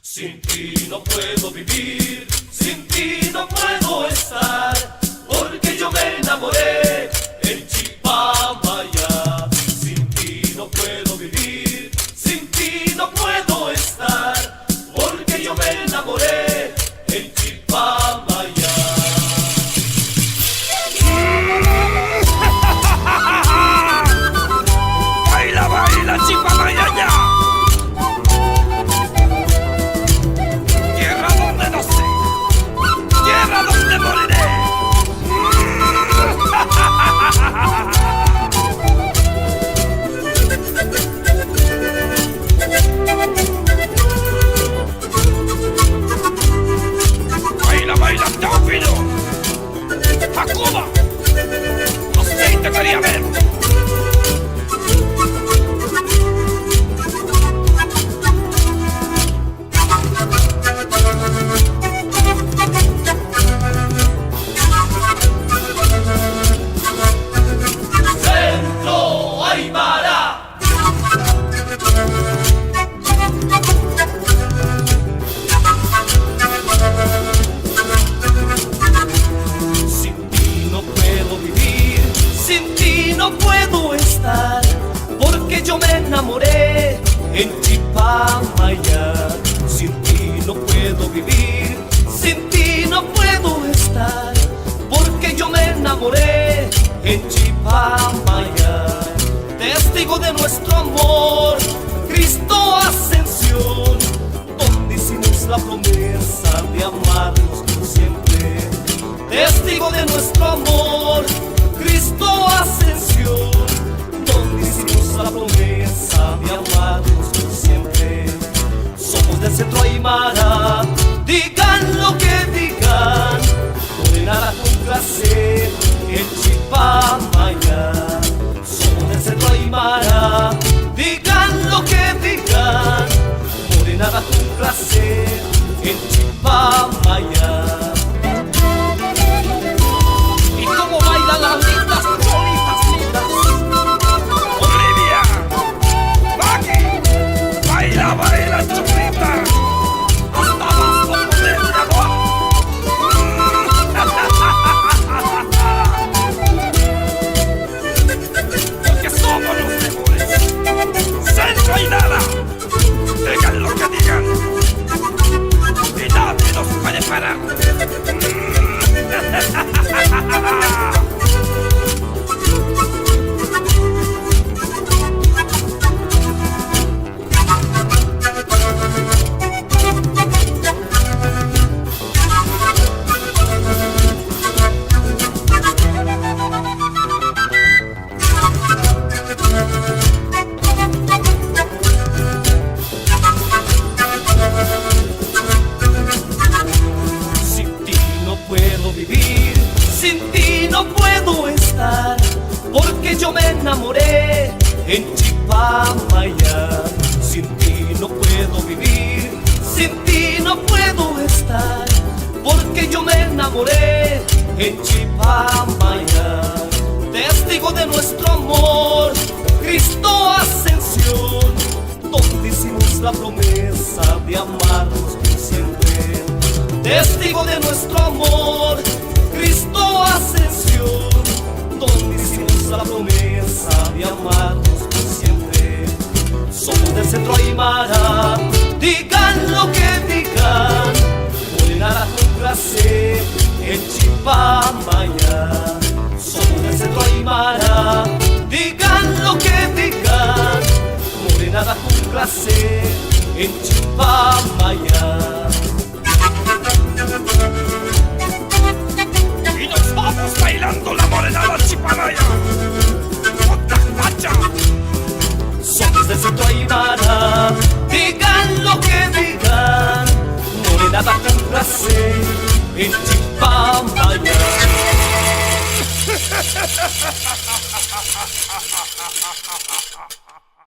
Sin ti no puedo vivir, sin ti no puedo estar, porque yo me enamoré en Chipamaya. Sin ti no puedo vivir, sin ti no puedo estar, porque yo me enamoré en Chipamaya. Baila, baila, Chipamaya ya. Tierra donde no sé, tierra donde moriré. Baila, baila, Teófilo. A Cuba, así te quería ver. Centro Aymara. Sin ti no puedo vivir, sin ti no puedo estar, porque yo me enamoré en Chipamaya. Sin ti no puedo vivir, sin ti no puedo estar, porque yo me enamoré en Chipamaya. Testigo de nuestro amor, Cristo Ascensión, donde hicimos la promesa de amarnos por siempre. Testigo de nuestro amor, Cristo Ascensión, donde hicimos la promesa de amarnos por siempre. Somos del centro Aymara, digan lo que digan, Morena con clase en Chipamaya. Somos del centro Aymara, digan lo que digan, Morena con clase en Chipamaya. Y cómo bailan las lindas, bonitas, lindas. Olivia, Maggie, baila, baila, chulita. Hasta abajo poder mi amor. Porque somos los mejores. Centro y nada. Digan lo que digan. Y nadie nos puede parar. Sin ti no puedo vivir, sin ti no puedo estar, porque yo me enamoré en Chipamaya. Sin ti no puedo vivir, sin ti no puedo estar, porque yo me enamoré en Chipamaya. Testigo de nuestro amor, Cristo Ascensión, donde hicimos la promesa de amarnos por siempre. Testigo de nuestro amor, Cristo Ascensión, donde hicimos la promesa de amarnos por siempre. Somos del centro Aymara, digan lo que digan, Morena con clase en Chipamaya. Somos del centro Aymara, digan lo que digan, Morena con clase en Chipamaya. Y nos vamos bailando la morenada Chipamaya. ¡Otra facha! Somos del centro Aymara, digan lo que digan, Morena con clase en Chipamaya.